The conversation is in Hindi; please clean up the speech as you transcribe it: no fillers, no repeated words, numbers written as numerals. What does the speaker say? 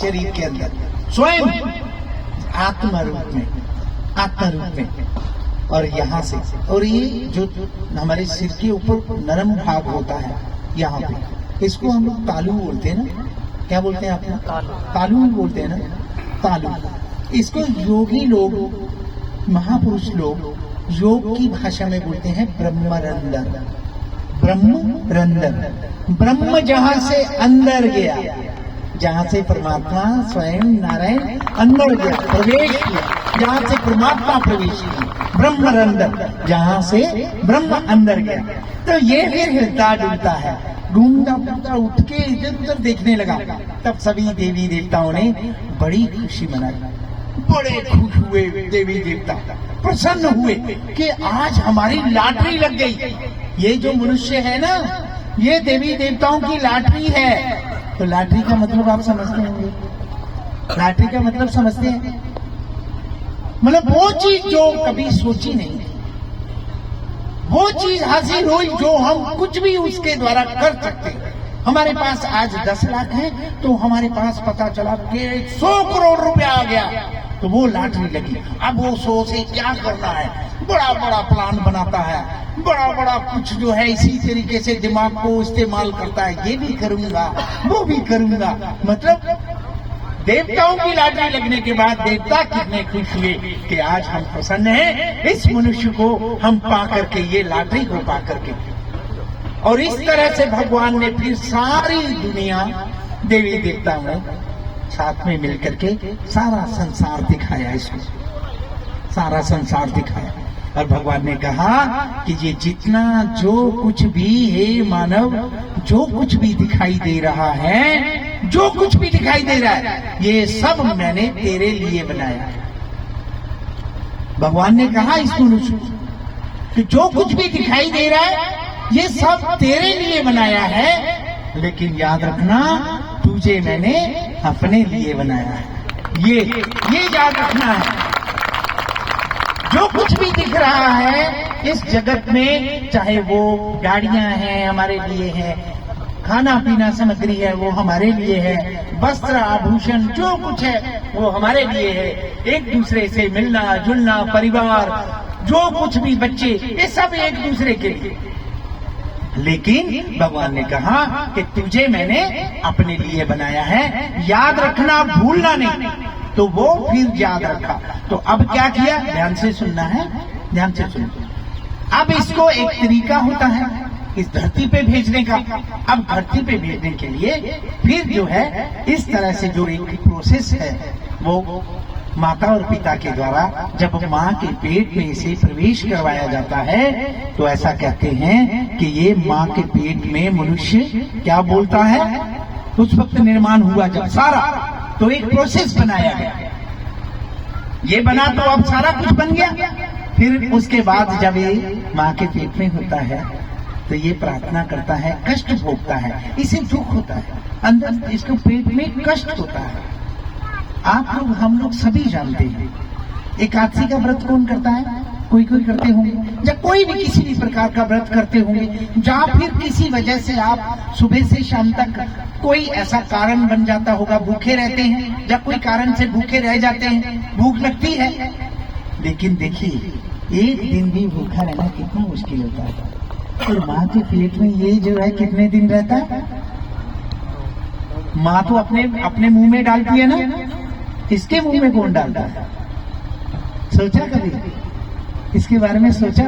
शरीर के अंदर, स्वयं आत्मा रूप में। और यहाँ से, और ये जो हमारे सिर के ऊपर नरम भाग होता है यहाँ पे, इसको हम लोग तालू बोलते हैं ना। क्या बोलते हैं आप? तालू बोलते हैं ना, तालू। इसको योगी लोग, महापुरुष लोग योग की भाषा में बोलते हैं ब्रह्मरंदर। ब्रह्मरंदर, ब्रह्म जहां से अंदर गया, जहां से परमात्मा स्वयं नारायण अंदर गया, प्रवेश किया, जहां से परमात्मा प्रवेश किया, ब्रह्मरंदर, जहां से ब्रह्म अंदर गया। तो ये फिर हिलता डुलता है, घूमता फिरता उठ के इधर उधर देखने लगा। तब सभी देवी देवताओं ने बड़ी खुशी मनाई, बड़े खुश हुए देवी देवता, प्रसन्न हुए कि आज हमारी लॉटरी लग गई। ये जो मनुष्य है ना, ये देवी देवताओं की लॉटरी है। तो लॉटरी का मतलब आप समझते होंगे, लॉटरी का मतलब समझते हैं, मतलब वो चीज जो कभी सोची नहीं थी, वो चीज हासिल हुई जो हम कुछ भी उसके द्वारा कर सकते हैं। हमारे पास आज 10 लाख है, तो हमारे पास पता चला कि 100 करोड़ रुपया आ गया, तो वो लॉटरी लगी। अब वो 100 से क्या करना है, बड़ा बड़ा प्लान बनाता है, बड़ा बड़ा कुछ जो है इसी तरीके से दिमाग को इस्तेमाल करता है, ये भी करूंगा, वो भी करूंगा। मतलब देवताओं की लॉटरी लगने के बाद देवता कितने खुश हुए कि आज हम प्रसन्न हैं इस मनुष्य को हम पा करके, ये लॉटरी को पा करके। और इस तरह से भगवान ने फिर सारी दुनिया देवी देवताओं ने साथ में मिलकर के सारा संसार दिखाया, इसको सारा संसार दिखाया। और भगवान ने कहा कि ये जितना जो कुछ भी है मानव, जो कुछ भी दिखाई दे रहा है, जो कुछ भी दिखाई दे रहा है, ये सब मैंने तेरे लिए बनाया। भगवान ने कहा इस मनुष्य कि जो कुछ भी दिखाई दे रहा है ये सब तेरे लिए बनाया है, लेकिन याद रखना तुझे मैंने अपने लिए बनाया है। ये याद रखना है। जो कुछ भी दिख रहा है इस जगत में, चाहे वो गाड़ियां हैं हमारे लिए है, खाना पीना सामग्री है वो हमारे लिए है, वस्त्र आभूषण जो कुछ है वो हमारे लिए है, एक दूसरे से मिलना जुलना, परिवार, जो कुछ भी, बच्चे, ये सब एक दूसरे के लिए। लेकिन भगवान ने कहा कि तुझे मैंने अपने लिए बनाया है, याद रखना, भूलना नहीं। तो वो फिर याद रखा। तो अब क्या किया, ध्यान से सुनना है, ध्यान से सुनना। अब इसको एक तरीका होता है इस धरती पे भेजने का। अब धरती पे भेजने के लिए फिर जो है इस तरह से जो एक प्रोसेस है, वो माता और पिता के द्वारा जब माँ के पेट में इसे प्रवेश करवाया जाता है, तो ऐसा कहते हैं कि ये माँ के पेट में मनुष्य क्या बोलता है, उस वक्त निर्माण हुआ जब सारा, तो एक प्रोसेस बनाया गया। ये बना तो अब सारा कुछ बन गया। फिर उसके बाद जब ये माँ के पेट में होता है तो ये प्रार्थना करता है, कष्ट भोगता है, इसे दुख होता है, अंदर इसको पेट में कष्ट होता है। आप लोग, हम लोग सभी जानते हैं एकादशी का व्रत कौन करता है, कोई कोई करते होंगे, या कोई भी किसी भी प्रकार का व्रत करते होंगे, या फिर किसी वजह से आप सुबह से शाम तक कोई ऐसा कारण बन जाता होगा, भूखे रहते हैं, या कोई कारण से भूखे रह जाते हैं, भूख लगती है। लेकिन देखिए, एक दिन भी भूखा रहना कितना मुश्किल होता है। और माँ के पेट में ये जो है कितने दिन रहता है, माँ तो अपने मुंह में डालती है ना, इसके मुंह में कौन डालता है? सोचा कभी इसके बारे में, सोचा?